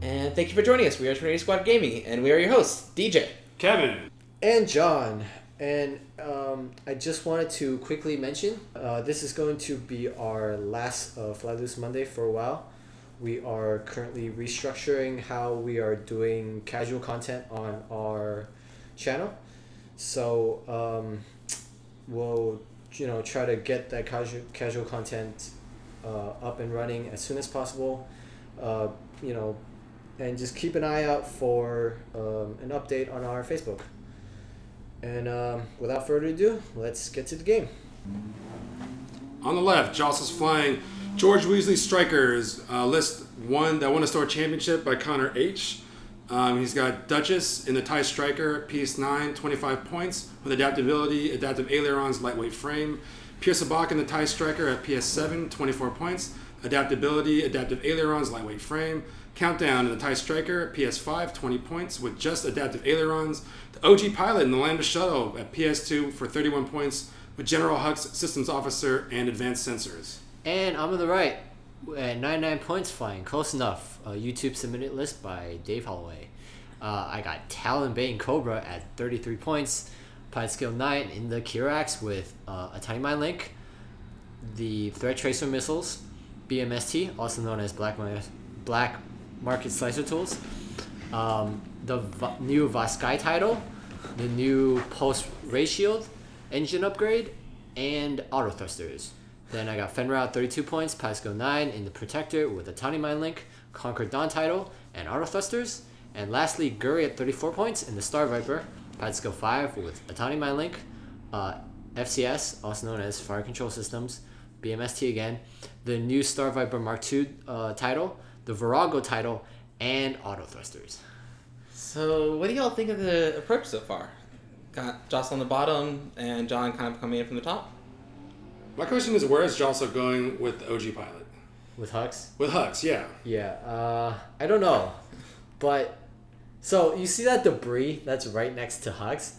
And thank you for joining us. We are Trinity Squad Gaming, and we are your hosts, DJ, Kevin, and John. And I just wanted to quickly mention, this is going to be our last Flyloose Monday for a while. We are currently restructuring how we are doing casual content on our channel. So we'll try to get that casual content up and running as soon as possible. And just keep an eye out for an update on our Facebook. And without further ado, let's get to the game. on the left, Joss is flying George Weasley Strikers, list one that won a store championship by Connor H. He's got Duchess in the TIE Striker, PS9, 25 points, with adaptability, adaptive ailerons, lightweight frame. Pierce Sabak in the TIE Striker at PS7, 24 points, adaptability, adaptive ailerons, lightweight frame. Countdown in the TIE Striker, PS5, 20 points, with just adaptive ailerons. The OG Pilot in the Lambda Shuttle at PS2 for 31 points, with General Hux, Systems Officer, and Advanced Sensors. And I'm on the right at 99 points, flying close enough. A YouTube submitted list by Dave Holloway. I got Talonbane Cobra at 33 points, Pilot Skill 9 in the Kirax with a Tiny Mind Link, the Threat Tracer Missiles, BMST, also known as Black Market Slicer Tools, the new Vaskai title, the new Pulse Ray Shield, engine upgrade, and auto thrusters. Then I got Fenrir at 32 points, Pasco 9 in the Protector with a Tiny Mind Link, Conquer Dawn title, and auto thrusters. And lastly, Guri at 34 points in the Star Viper, Pasco 5 with a Tiny Mind Link, FCS, also known as Fire Control Systems, BMST again, the new Star Viper Mark II title, the Virago title, and auto thrusters. So what do y'all think of the approach so far? Got Joss on the bottom and John kind of coming in from the top? My question is, where is Jocelyn going with the OG Pilot? With Hux? With Hux, yeah. Yeah, I don't know. But, so you see that debris that's right next to Hux?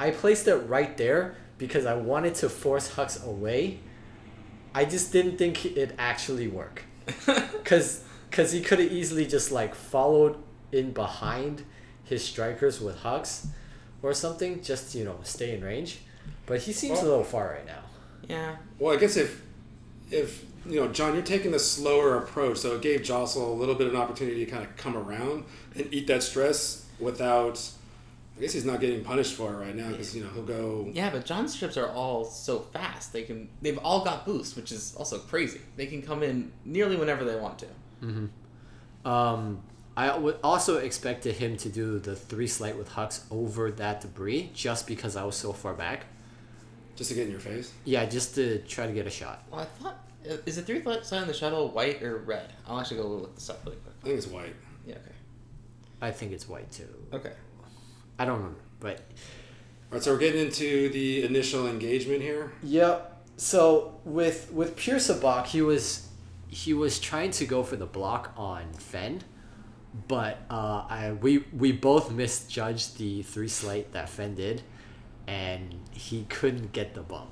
I placed it right there because I wanted to force Hux away. I just didn't think it'd actually work. Because he could have easily just like followed in behind his strikers with Hux or something, just to, stay in range. But he seems a little far right now. Yeah. Well, I guess if John, you're taking the slower approach, so it gave Jocelyn a little bit of an opportunity to kind of come around and eat that stress without. I guess he's not getting punished for it right now because he'll go. Yeah, but John's strips are all so fast. They've all got boost, which is also crazy. They can come in nearly whenever they want to. Mm-hmm. I would also expected him to do the 3 slight with Hux over that debris just because I was so far back. Just to get in your face? Yeah, just to try to get a shot. Well, I thought... Is the 3 side on the shuttle white or red? I'll actually go look this up really quick. I think it's white. Yeah, okay. I think it's white too. Okay. I don't remember, but... Alright, so we're getting into the initial engagement here. Yep. So with Pure Sabak, he was trying to go for the block on Fend, but we both misjudged the 3 slight that Fend did, and he couldn't get the bump.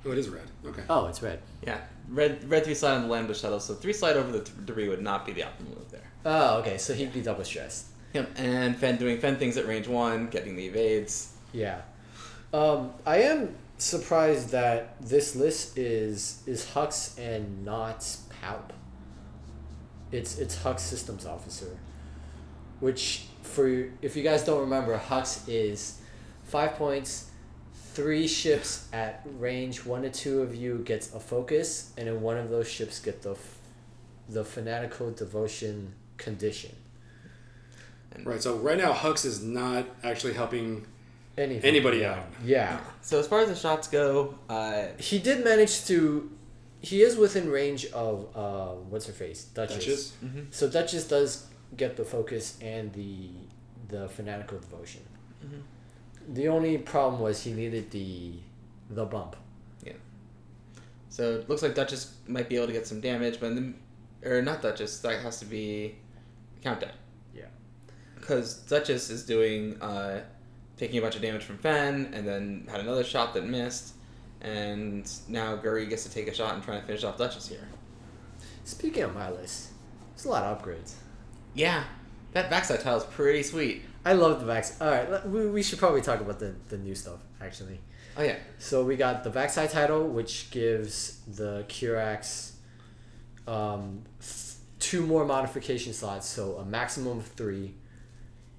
Oh, it is red. Okay. Oh, it's red. Yeah. Red 3 slide on the Lambda Shuttle, so 3 slide over the debris would not be the optimal move there. Oh, okay, so he'd be double stressed. Yep, and Fen doing Fen things at range 1, getting the evades. Yeah. I am surprised that this list is Hux and not Palp. It's Hux Systems Officer, which if you guys don't remember, Hux is 5 points, 3 ships at range 1 to 2 of you gets a focus, and then one of those ships get the Fanatical Devotion condition. Right, so right now Hux is not actually helping Anything. anybody out. Yeah. So as far as the shots go, he did manage to. He is within range of what's her face, Duchess. Mm-hmm. So Duchess does get the focus and the Fanatical Devotion. Mm-hmm. The only problem was he needed the bump. Yeah. So it looks like Duchess might be able to get some damage, but or not Duchess. That has to be Countdown. Yeah. Because Duchess is doing taking a bunch of damage from Fen, and then had another shot that missed, and now Guri gets to take a shot and try to finish off Duchess here. Speaking of my list, There's a lot of upgrades. Yeah, that backside tile is pretty sweet. I love the backs. All right, we should probably talk about the new stuff actually. Oh yeah. So we got the backside title, which gives the Kirax 2 more modification slots, so a maximum of 3.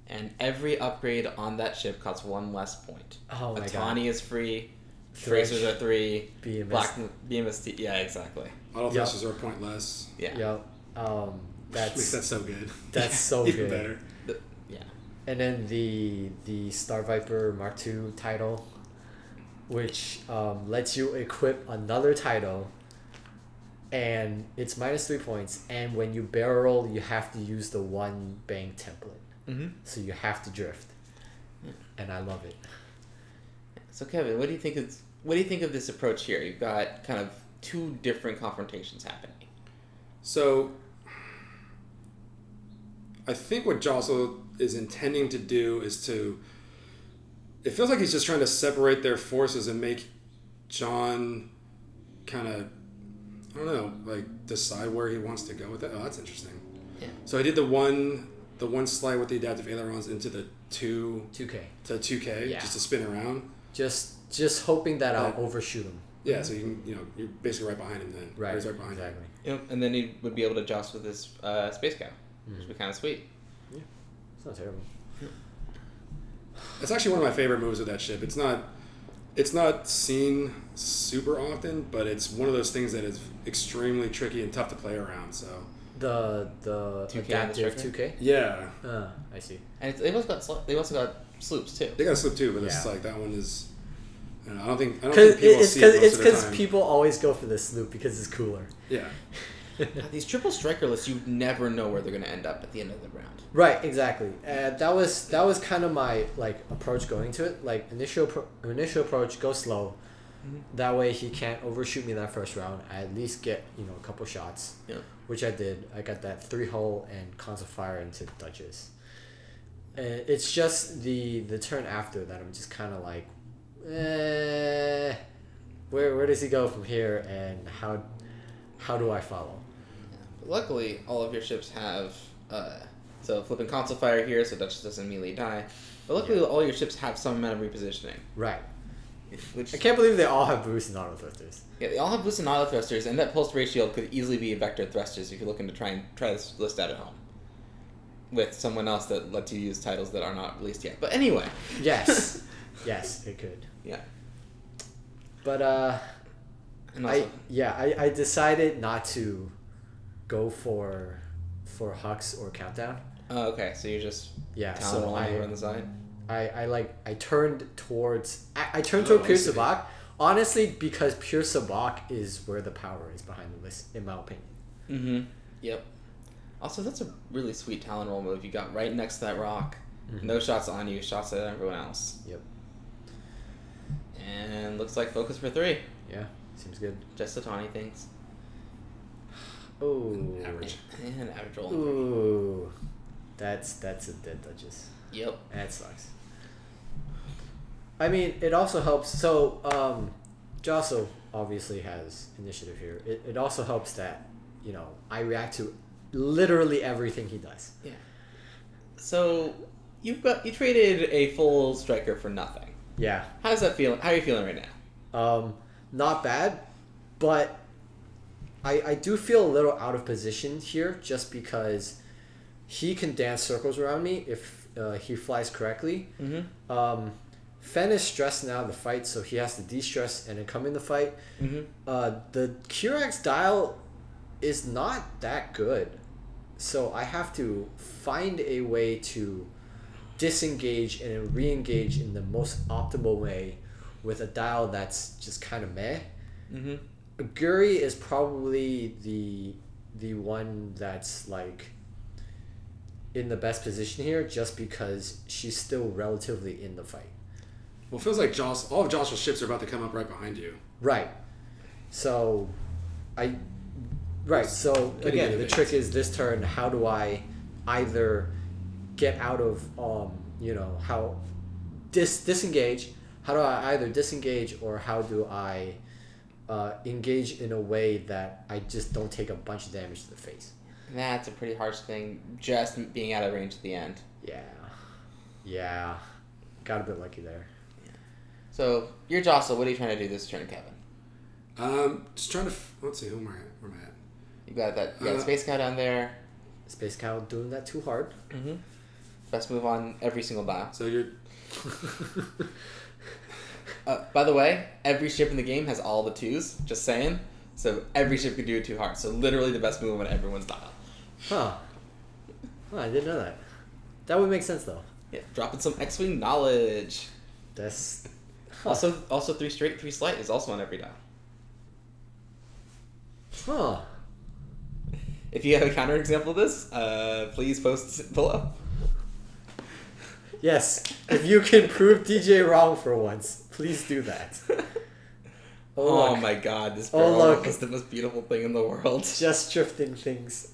And every upgrade on that ship costs 1 less point. Oh my god. Atani is free. Tracers are 3. BMS. Black BMST. Yeah, exactly. Auto thrusters are a point less. Yeah. Yep. Makes that so good. That's so Even good. better. Yeah. And then the Star Viper Mark II title, which lets you equip another title, and it's -3 points. And when you barrel, you have to use the 1 bank template. Mm-hmm. So you have to drift, and I love it. So Kevin, what do you think of this approach here? You've got kind of 2 different confrontations happening. So, I think what Jostle is intending to do is to... It feels like he's just trying to separate their forces and make John kind of, I don't know, like decide where he wants to go with it. Oh, that's interesting. Yeah. So I did the one slide with the adaptive ailerons into the 2K to 2K, Yeah. just to spin around. Just hoping that I'll overshoot him. Yeah, so you can, you're basically right behind him then. Right. He's right behind him. Exactly. Yep. And then he would be able to joust with his space cow, which would be kind of sweet. Yeah. It's not terrible. It's actually one of my favorite moves of that ship. It's not seen super often, but it's one of those things that is extremely tricky and tough to play around. So The 2K adaptive and the 2K. yeah, I see. And they also got sloops too. they got a slip too, but it's Yeah. like that one is. I don't think people It's see it most of the because time. people always go for the sloop because it's cooler. Yeah, These triple striker lists, you never know where they're going to end up at the end of the round. Right, exactly. That was kind of my approach going to it. Like initial approach, go slow. Mm-hmm. That way he can't overshoot me that first round. I at least get a couple shots, Yeah. which I did. I got that 3-hull and constant fire into Duchess. It's just the turn after that I'm just kind of like, where does he go from here, and how do I follow? Yeah. But luckily, all of your ships have so flipping console fire here, so Duchess doesn't immediately die. But luckily, all your ships have some amount of repositioning. Right. Which I can't believe they all have boost and auto thrusters. yeah, they all have boost and auto thrusters, and that pulse ratio could easily be vector thrusters if you're looking to try this list out at home with someone else that lets you use titles that are not released yet. But anyway. Yes. Yes, it could. Yeah. But And also, I decided not to go for Hux or Countdown. oh, okay, so you're just Yeah, talent so rolling over on the side. I turned towards toward Pure I see. Sabak, honestly, because Pure Sabak is where the power is behind the list, in my opinion. Mm-hmm. Yep. Also, that's a really sweet talent roll move. You got right next to that rock. Mm-hmm. No shots on you, shots at everyone else. Yep. And looks like focus for 3. Yeah, seems good. Just the tawny things. Oh. average. And average roll. Ooh. That's a dead Duchess. Yep. That sucks. I mean, it also helps. So, Jostle obviously has initiative here. It also helps that, I react to literally everything he does. Yeah. So you traded a full striker for nothing. Yeah. How does that feel? How are you feeling right now? Not bad, but I do feel a little out of position here just because he can dance circles around me if he flies correctly. Mm-hmm. Fen is stressed now in the fight, so he has to de-stress and then come in the fight. Mm-hmm. The Kirax dial is not that good, so I have to find a way to disengage and then re-engage in the most optimal way with a dial that's just kind of meh. Mm-hmm. Guri is probably the one that's like in the best position here just because she's still relatively in the fight. Well, it feels like all of Jostle's ships are about to come up right behind you. Right. So so Getting again, the innovative. trick is this turn, how do I either get out of how disengage, how do I either disengage or how do I engage in a way that I just don't take a bunch of damage to the face. That's a pretty harsh thing, just being out of range at the end. Yeah. Got a bit lucky there. Yeah. So, you're Jostle. What are you trying to do this turn, Kevin? Just trying to... Let's see, where am I at? You got Space Cow down there. Space Cow doing that too hard. Mm-hmm. Best move on every single dial. So you're... By the way, every ship in the game has all the 2s, just saying. So every ship can do it 2 hard. So literally the best move on everyone's dial. Huh. I didn't know that. That would make sense though. Yeah, dropping some X-Wing knowledge. That's... Also 3 straight, 3 slight is also on every dial. Huh. If you have a counterexample of this, please post below. Yes, if you can prove DJ wrong for once, please do that. Oh my god, this barrel is the most beautiful thing in the world. Just drifting things.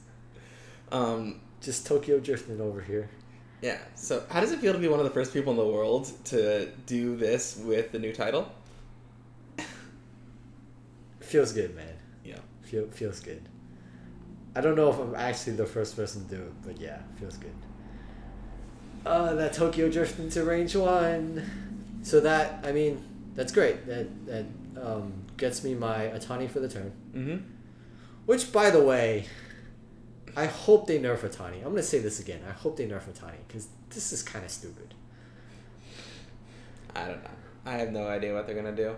Just Tokyo drifting over here. Yeah, so how does it feel to be one of the first people in the world to do this with the new title? Feels good, man. Yeah. Feels good. I don't know if I'm actually the first person to do it, but yeah, feels good. That Tokyo drift into range 1. So that, I mean, that's great. That gets me my Atani for the turn. Mm-hmm. Which, by the way, I hope they nerf Atani. I'm going to say this again. I hope they nerf Atani, because this is kind of stupid. I don't know. I have no idea what they're going to do.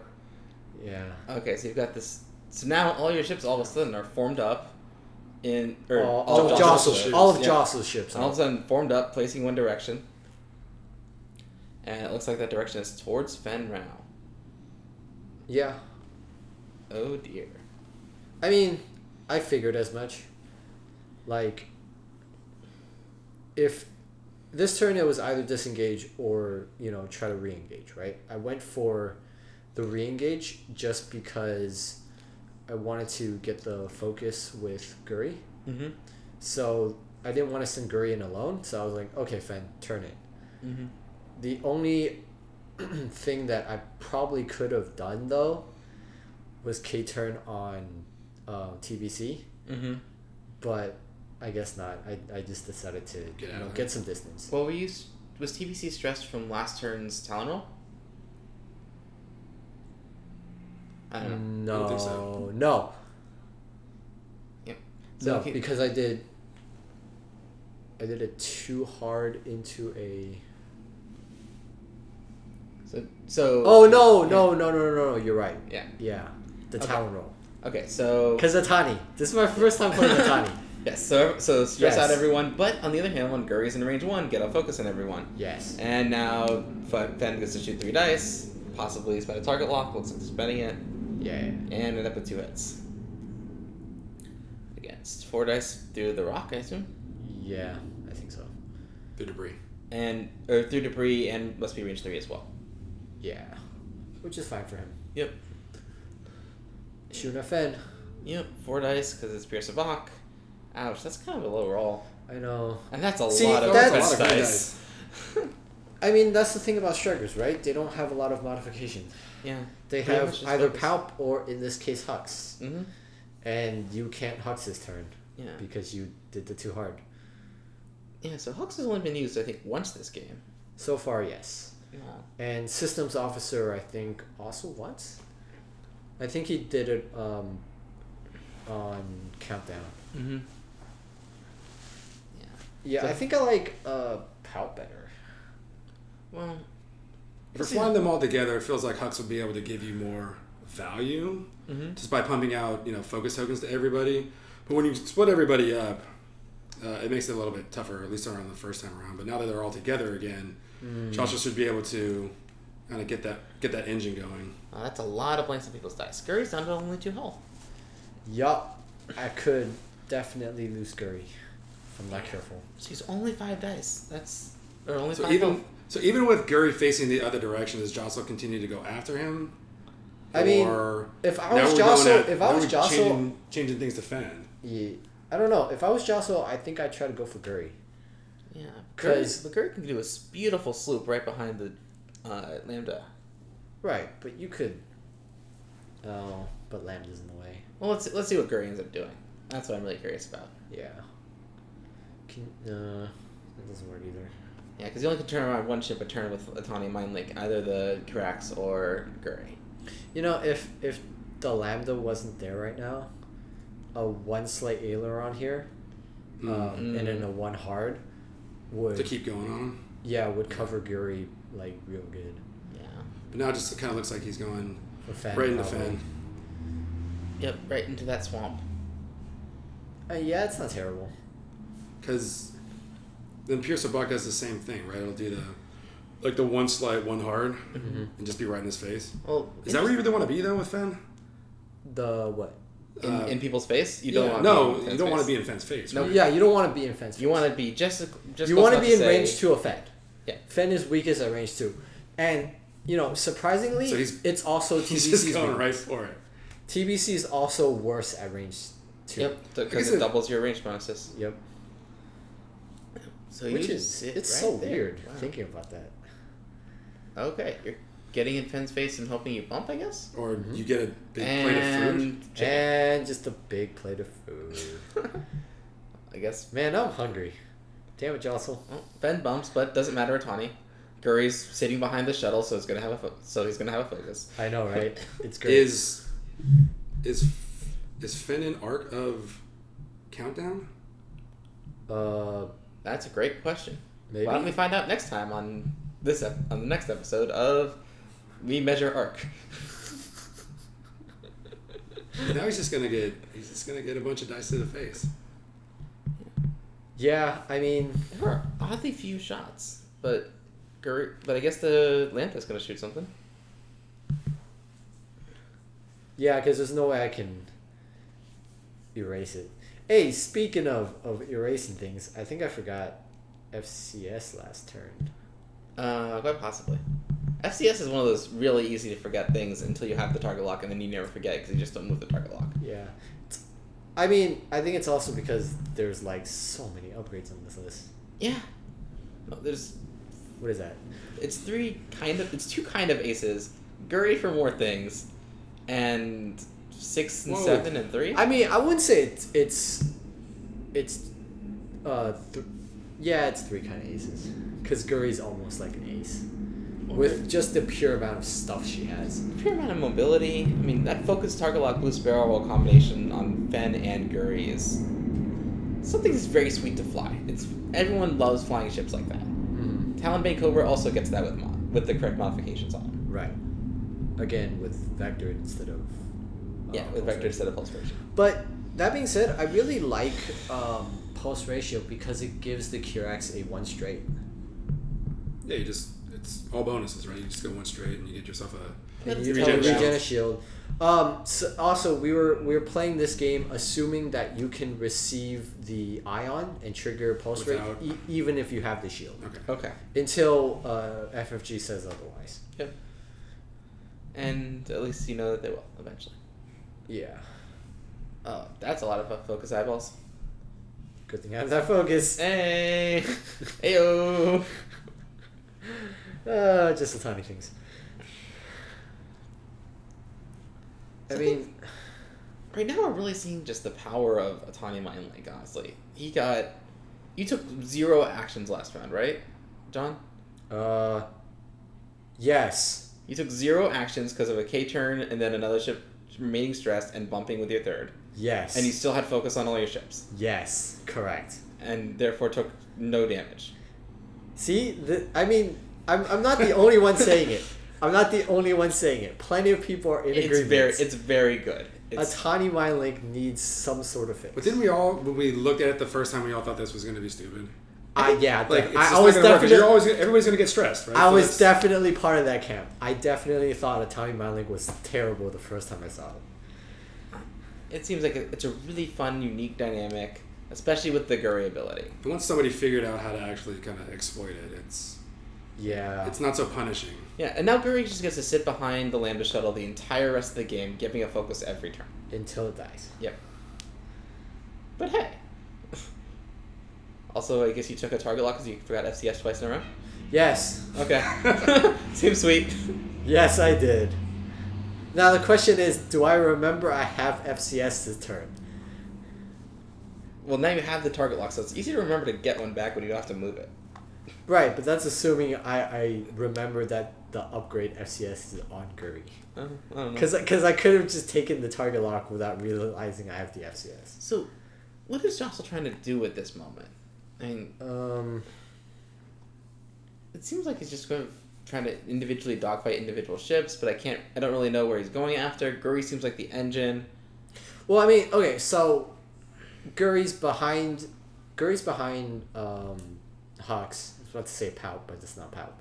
Yeah. Okay, so you've got this... So now all your ships all of a sudden are formed up in... Or all of Jostle's ships. All of a sudden formed up, facing one direction. And it looks like that direction is towards Fenrau. Yeah. Oh dear. I mean, I figured as much. Like, if this turn it was either disengage or, try to re-engage, right? I went for the re-engage just because I wanted to get the focus with Guri. Mm-hmm. So I didn't want to send Guri in alone, so I was like, okay, Fen, turn it. Mm-hmm. The only thing that I probably could have done, though, was K-turn on TBC. Mm-hmm. But I guess not. I just decided to get some distance. Well, was TBC stressed from last turn's Talon roll? I don't know. No. I don't think so. No. Yep. So no, because I did it too hard into a... So. Oh, no. You're right. Yeah. Yeah. The Talon roll. Okay, so... Because Atani. This is my first time playing Atani. Yes, so stress out everyone, but on the other hand, when Guri's in range 1, get a focus on everyone. Yes. And now Fen gets to shoot 3 dice, possibly spend a target lock, looks like they're spending it. Yeah. And end up with 2 hits. Against 4 dice through the rock, I assume? Yeah, I think so. Through debris. Or through debris, and must be range 3 as well. Yeah. Which is fine for him. Yep. Shooting a Fen. Yep, 4 dice, because it's Pierce Bach. Ouch, that's kind of a low roll. I know. And that's a See, lot of that's dice. I mean, that's the thing about strikers, right? They don't have a lot of modifications. Yeah. They have either Palp or, in this case, Hux. Mm-hmm. And you can't Hux this turn. Yeah. Because you did the too hard. Yeah, so Hux has only been used, I think, once this game. So far, yes. Yeah. And Systems Officer, I think, also once? I think he did it on Countdown. Mm-hmm. Yeah, so, I think I like Palp better. Well, for flying them all together, it feels like Hux would be able to give you more value just by pumping out, focus tokens to everybody. But when you split everybody up, it makes it a little bit tougher, at least around the first time around. But now that they're all together again, Joshua should be able to kind of get that engine going. That's a lot of blanks on people's dice. Scurry's down to only 2 hull. Yup, I could definitely lose Scurry if I'm not careful. So he's only 5 dice. That's only so 5 even hull. So even with Guri facing the other direction, does Jostle continue to go after him? I mean, if I was Jostle, changing things to Fen. Yeah, I don't know. If I was Jostle, I think I'd try to go for Guri. Yeah, because Guri can do a beautiful sloop right behind the Lambda. Right, but you could. Oh, but Lambda's in the way. Well, let's see what Guri ends up doing. That's what I'm really curious about. Yeah. that doesn't work either. Yeah, because you only can turn around one ship a turn with Atani Mind Link, either the Kirax or Guri. You know, if the Lambda wasn't there right now, a 1 slight aileron here, and then a 1 hard would to keep going on. Yeah, would cover Guri like real good. Yeah. But now it just kind of looks like he's going Fen, right into probably. Fen. Yep, right into that swamp. Yeah, it's not terrible. Because then Pierce Buck does the same thing, right? It'll do the 1 slight, 1 hard, and just be right in his face. Well, is that where you really want to be though with Fen? The what? In people's face? You don't want you don't want to be in Fen's face. No. Right? Yeah, you don't want to be in Fen's face. You want to be just you want to be in say, range 2 of Fen. Yeah. Fen is weakest at range 2. And, you know, surprisingly, So it's also TBC's He's just going weakest. right for it. TBC is also worse at range 2. Yep, because it doubles your range bonuses. Yep. So Which you is, sit it's right so there. weird Wow. thinking about that. Okay, you're getting in Fenn's face and hoping you bump, I guess? Or you get a big plate of food. And just a big plate of food. I guess. Man, I'm hungry. Damn it, Jocelyn. Well, Fenn bumps, but doesn't matter, Tawny. Guri's sitting behind the shuttle, so he's gonna have he's gonna have a focus. I know, right? It's great. Is Finn in arc of countdown? That's a great question. Maybe. Why don't we find out next time on on the next episode of We Measure Arc. Now he's just gonna get a bunch of dice to the face. Yeah, I mean, There are oddly few shots, but I guess the Lanta's gonna shoot something. yeah, because there's no way I can erase it. Hey, speaking of erasing things, I think I forgot FCS last turn. Quite possibly. FCS is one of those really easy to forget things until you have the target lock, and then you never forget because you just don't move the target lock. Yeah. I mean, I think it's also because there's like so many upgrades on this list. Yeah. No, there's. What is that? It's two kind of aces. Guri for more things, and 6 and Whoa. 7 and 3. I mean, I wouldn't say it's yeah, it's 3 kind of aces. Because Guri's almost like an ace. With just the pure amount of stuff she has. Pure amount of mobility. I mean, that focused target lock boost barrel roll combination on Fenn and Guri is something that's very sweet to fly. Everyone loves flying ships like that. Mm-hmm. Talonbane Cobra also gets that with the correct modifications on. Right. Again, with Vector instead of... Yeah, with Vector instead of Pulse Ratio. But, that being said, I really like Pulse Ratio because it gives the Kirax a 1 straight. Yeah, it's all bonuses, right? You just go 1 straight and you get yourself a And you regen regen a shield. So also, we were playing this game assuming that you can receive the ion and trigger pulse rate Without- even if you have the shield. Okay. Until FFG says otherwise. Yep. And at least you know that they will eventually. Yeah. Oh, that's a lot of focus eyeballs. Good thing I have that focus. Hey! Heyo! Just the tiny things. I mean, right now we're really seeing just the power of Atani Mind Link, honestly. You took 0 actions last round, right, John? yes. You took 0 actions because of a K turn and then another ship remaining stressed and bumping with your third. Yes. And you still had focus on all your ships. Yes, correct. And therefore took no damage. See, I'm not the only one saying it. I'm not the only one saying it. Plenty of people are in agreement. It's very good. Atani Mind Link needs some sort of fix. But didn't we all, when we looked at it the first time, we all thought this was going to be stupid? Yeah, Like, it's I just was not gonna work, 'cause definitely. everybody's going to get stressed, right? I So was it's- definitely part of that camp. I definitely thought Atani Mind Link was terrible the first time I saw it. It seems like it's a really fun, unique dynamic, especially with the Guri ability. But once somebody figured out how to actually kind of exploit it, it's not so punishing. Yeah, and now Guri just gets to sit behind the Lambda shuttle the entire rest of the game, giving a focus every turn. Until it dies. Yep. But hey. Also, I guess you took a target lock because you forgot FCS twice in a row? Yes. Okay. Seems sweet. Yes, I did. Now the question is, do I remember I have FCS this turn? Well, now you have the target lock, so it's easy to remember to get one back when you don't have to move it. Right, but that's assuming I remember that the upgrade FCS is on Guri. I don't know. Because I could have just taken the target lock without realizing I have the FCS. So, what is Jostle trying to do at this moment? I mean, it seems like he's just trying to individually dogfight individual ships, but I don't really know where he's going after. Guri seems like the engine. Well, I mean, okay, so Guri's behind Hux. I was about to say Pout, but it's not Pout.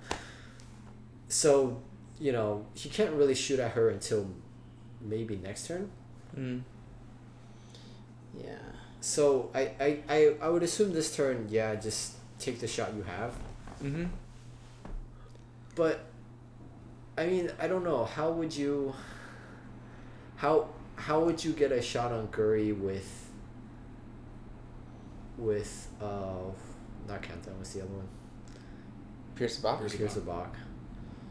So, you know, he can't really shoot at her until maybe next turn. Yeah. So I would assume this turn, yeah, just take the shot you have. But I mean, I don't know. How would you get a shot on Guri with not Kantan, what's the other one? Pierce the Bach? Pierce the Bach.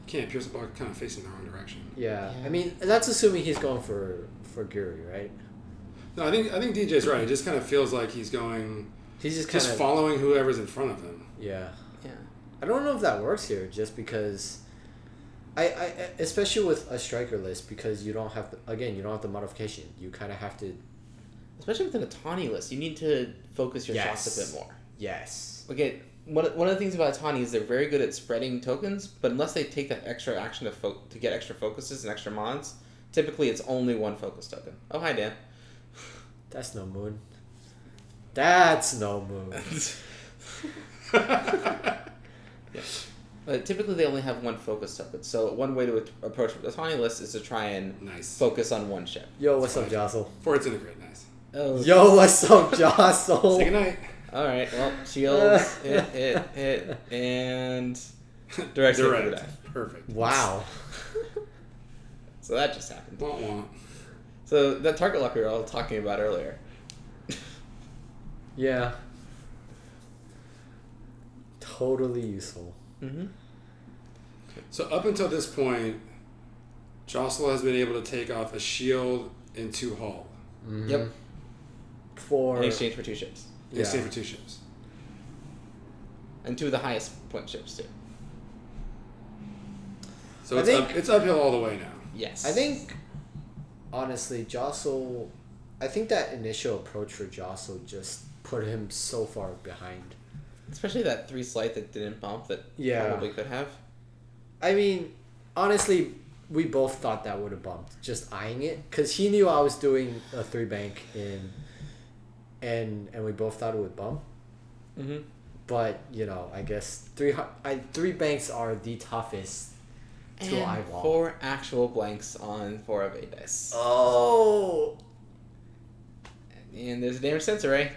Can't. Pierce the Bach kind of facing the wrong direction. Yeah. I mean, that's assuming he's going for Guri, right? No, I think DJ's right. It just kind of feels like he's going. He's just kind of following whoever's in front of him. Yeah. Yeah. I don't know if that works here, just because. I especially with a striker list, because you don't have the modification. You kind of have to. Especially with an Atani list, you need to focus your shots a bit more. Yes. Okay, one of the things about Atani is they're very good at spreading tokens, but unless they take that extra action to get extra focuses and extra mods, typically it's only one focus token. Oh, hi, Dan. That's no moon. That's no moon. Yeah. But typically they only have one focus token, so one way to approach the Atani list is to try and focus on one ship. Yo, what's up, Jostle? For its integrate, nice. Oh. Yo, what's up, Jostle? Say goodnight. Alright, well, shields, hit, and direct. Perfect. Wow. So that just happened. Wah-wah. So that target lock we were all talking about earlier. Yeah. Totally useful. So up until this point, Jostle has been able to take off a shield and 2 hull. Yep. In exchange for 2 ships. In exchange for 2 ships. And 2 of the highest point ships too. So it's uphill all the way now. Yes. I think, honestly, Jostle... I think that initial approach for Jostle just put him so far behind. Especially that 3 slight that didn't bump that probably could have. I mean, honestly, we both thought that would have bumped, just eyeing it. Because he knew I was doing a 3 bank and we both thought it would bump. But, you know, I guess 3 banks are the toughest to eyeball. 4 actual blanks on 4 of 8 dice. Oh! And there's a damage sensor, right?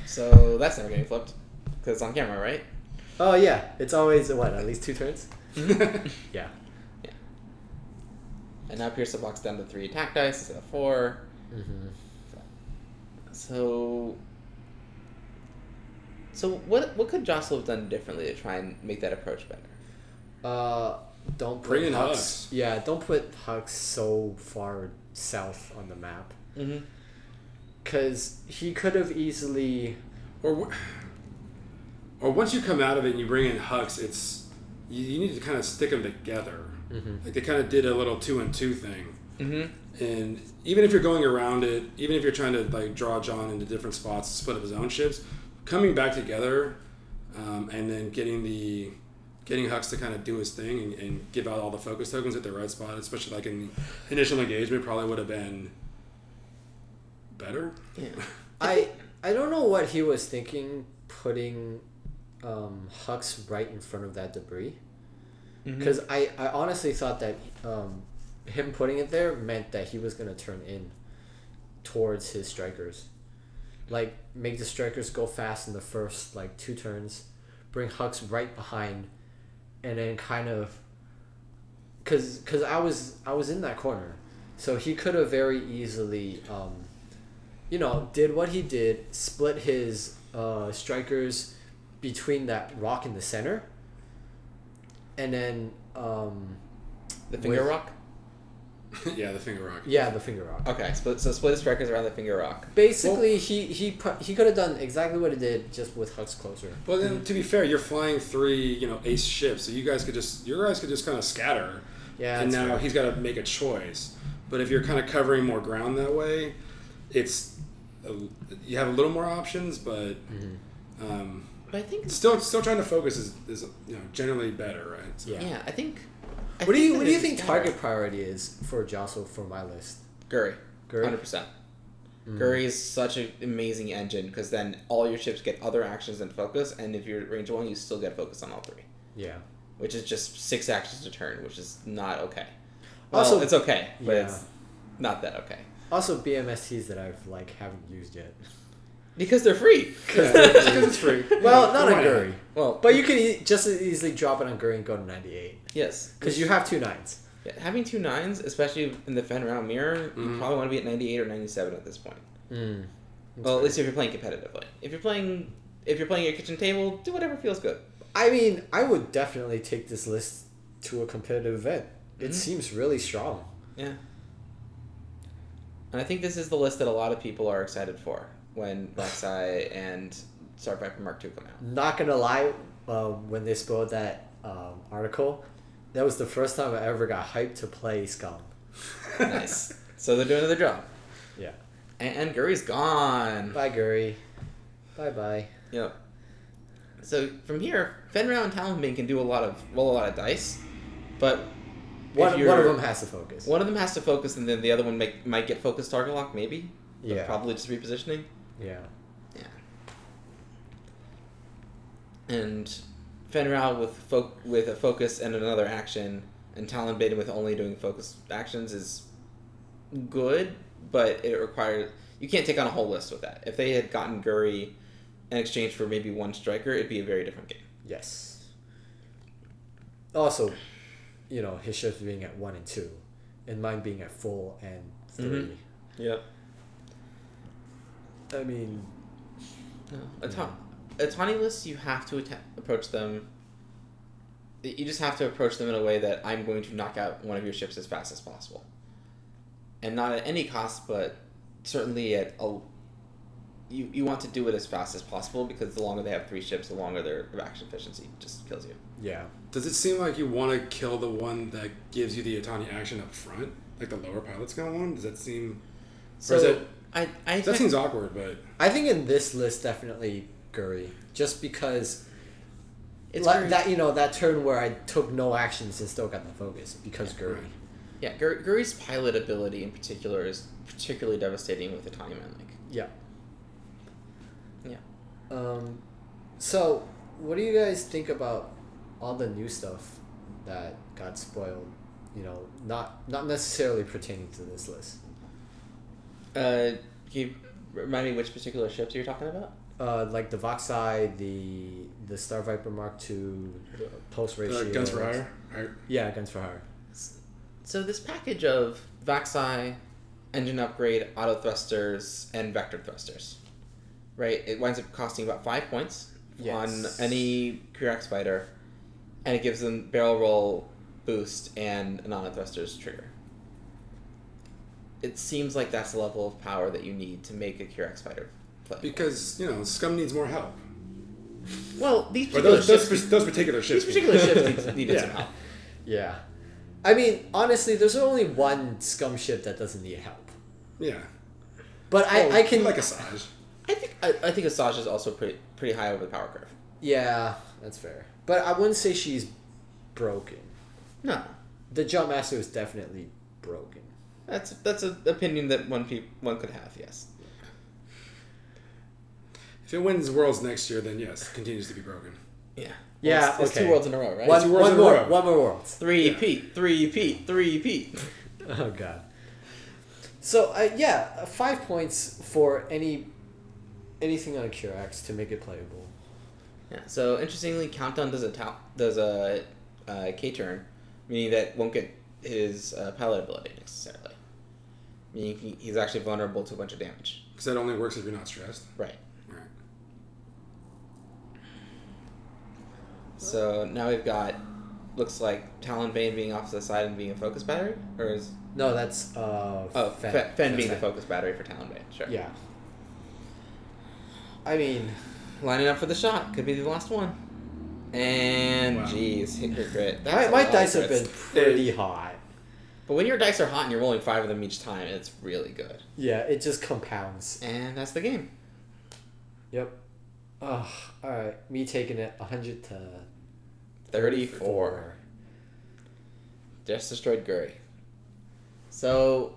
So that's never getting flipped. Because it's on camera, right? Oh, yeah. It's always, at least 2 turns? Yeah. And now Pierce the Box down to 3 attack dice instead of 4. So what could Jostle have done differently to try and make that approach better? Don't put Bring in Hux. Hux. Yeah, don't put Hux so far south on the map. Because he could have easily... Or once you come out of it and you bring in Hux, it's you need to kind of stick them together. Like they kind of did a little 2-and-2 thing. And even if you're going around it, even if you're trying to like draw John into different spots to split up his own ships, coming back together and then getting Hux to kind of do his thing and give out all the focus tokens at the right spot, especially like in the initial engagement, probably would have been better. Yeah. I don't know what he was thinking putting Hux right in front of that debris. Because I honestly thought that him putting it there meant that he was going to turn in towards his strikers. Like, make the strikers go fast in the first, 2 turns, bring Hux right behind, and then kind of... Because I was in that corner. So he could have very easily, did what he did, split his strikers between that rock in the center, and then... the finger rock? Yeah, the finger rock. Yeah, the finger rock. Okay, so split his strikers around the finger rock. Basically, he could have done exactly what he did, just with Hux closer. Well, then to be fair, you're flying 3, ace ships, so your guys could just kind of scatter. Yeah, and now fair. he's got to make a choice. But if you're kind of covering more ground that way, you have a little more options, but. But I think still trying to focus is generally better, right? So. Yeah, I think. What do you think target priority is for Jostle for my list? Guri. 100%. Guri is such an amazing engine because then all your ships get other actions than focus, and if you're range 1, you still get focus on all 3. Yeah. Which is just 6 actions a turn, which is not okay. Well, Also, it's okay, but it's not that okay. Also, BMSTs that I've haven't used yet. Because they're free. Because it's free. Well, not on Guri. Well, but you can just as easily drop it on Guri and go to 98. Yes. Because you have 2 9s. Yeah, having 2 9s, especially in the Fen round mirror, you probably want to be at 98 or 97 at this point. Well, at least if you're playing competitively. If you're playing your kitchen table, do whatever feels good. I mean, I would definitely take this list to a competitive event. It seems really strong. Yeah. And I think this is the list that a lot of people are excited for when Vaxai and Star Viper Mark II come out. Not gonna lie, when they spoiled that article, that was the first time I ever got hyped to play Scum. Nice. So they're doing their job. Yeah. And Guri's gone. Bye, Guri. Bye-bye. Yep. So from here, Fenrir and Talonbane can do roll a lot of dice, but one of them has to focus. One of them has to focus, and then the other one might get focus target lock, maybe. But Yeah. probably just repositioning. Yeah. Yeah. And Fenrir with a focus and another action, and Talonbane with only doing focus actions is good, but it requires you can't take on a whole list with that. If they had gotten Guri in exchange for maybe 1 striker, it'd be a very different game. Yes. Also, his ships being at 1 and 2, and mine being at 4 and 3. Yep. I mean, a tawny list, you have to approach them. You just have to approach them in a way that I'm going to knock out one of your ships as fast as possible, and not at any cost, but certainly at a. You want to do it as fast as possible because the longer they have 3 ships, the longer their action efficiency just kills you. yeah. Does it seem like you want to kill the one that gives you the Atani action up front, like the lower pilot skill one? Does that seem? So that seems awkward, but I think in this list definitely Guri, just because it's that turn where I took no actions and still got the focus because Guri. Right. Yeah, Guri's pilot ability in particular is particularly devastating with the Tawny Man Link. Yeah. Yeah. So what do you guys think about all the new stuff that got spoiled? Not necessarily pertaining to this list. Can you remind me which particular ships you're talking about? Like the Vaxai, the Star Viper Mark II, the post ratio. Guns for Hire. Right. Yeah, Guns for Hire. So this package of Vaxai, engine upgrade, auto thrusters, and vector thrusters, right? It winds up costing about 5 points on any Kurax fighter, and it gives them barrel roll boost and an auto thrusters trigger. It seems like that's the level of power that you need to make a Kurax fighter play. Because Scum needs more help. Well, these particular those particular ships. These particular ships needed some help. Yeah. I mean, honestly, there's only one Scum ship that doesn't need help. Yeah. But I can like Asajj. I think Asajj is also pretty high over the power curve. Yeah, that's fair. But I wouldn't say she's broken. No. The Jump Master is definitely broken. That's an opinion that one could have, yes. If it wins Worlds next year, then yes, it continues to be broken. Yeah. Yeah, it's okay. 2 worlds in a row, right? One more Worlds. 3-peat. Oh, God. So, 5 points for anything on a Kurax to make it playable. Yeah. So interestingly, Countdown does a K-turn, meaning that won't get his pilot ability necessarily. Meaning he's actually vulnerable to a bunch of damage. Because that only works if you're not stressed. Right. Right. So now we've got looks like Talonbane being off to the side and being a focus battery, or is No, that's Fen being the focus battery for Talonbane. Sure. Yeah. I mean, lining up for the shot could be the last one. And jeez, hit your crit. My dice have been pretty hot. But when your dice are hot and you're rolling 5 of them each time, it's really good. Yeah, it just compounds. And that's the game. Yep. All right. Me taking it 100 to 34. Just destroyed Guri. So,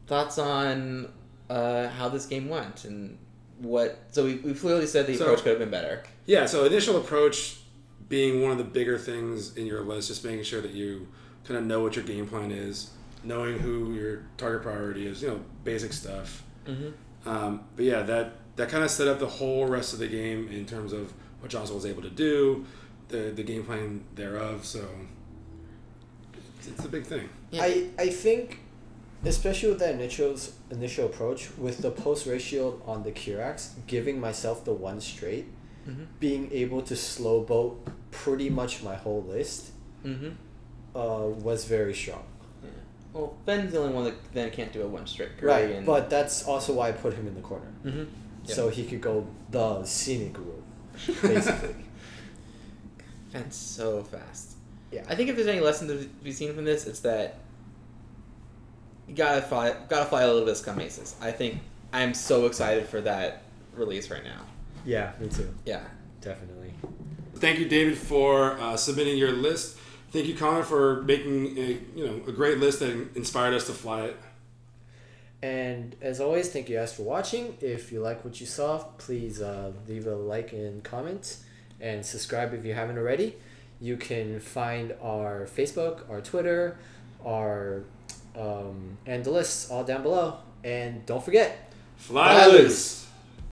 thoughts on how this game went and what? So we've clearly said the approach could have been better. Yeah. So initial approach being one of the bigger things in your list, just making sure that you kind of know what your game plan is, knowing who your target priority is, basic stuff. Mm-hmm. But yeah, that kind of set up the whole rest of the game in terms of what Jocelyn was able to do, the game plan thereof. So it's a big thing. Yeah. I think, especially with that initial approach, with the post ratio on the Kirax, giving myself the one straight, being able to slow boat pretty much my whole list, was very strong. Yeah. Well, Ben's the only one that then can't do a one straight. Right, but that's also why I put him in the corner. Mm-hmm. Yep. So he could go the scenic route, basically. Ben's so fast. Yeah. I think if there's any lesson to be seen from this, it's that you gotta fly a little bit of Scum Aces. I think I'm so excited for that release right now. Yeah, me too. Yeah, definitely. Thank you, David, for submitting your list. Thank you, Connor, for making a great list that inspired us to fly it. And as always, thank you guys for watching. If you like what you saw, please leave a like and comment, and subscribe if you haven't already. You can find our Facebook, our Twitter, and the lists all down below. And don't forget, Fly loose!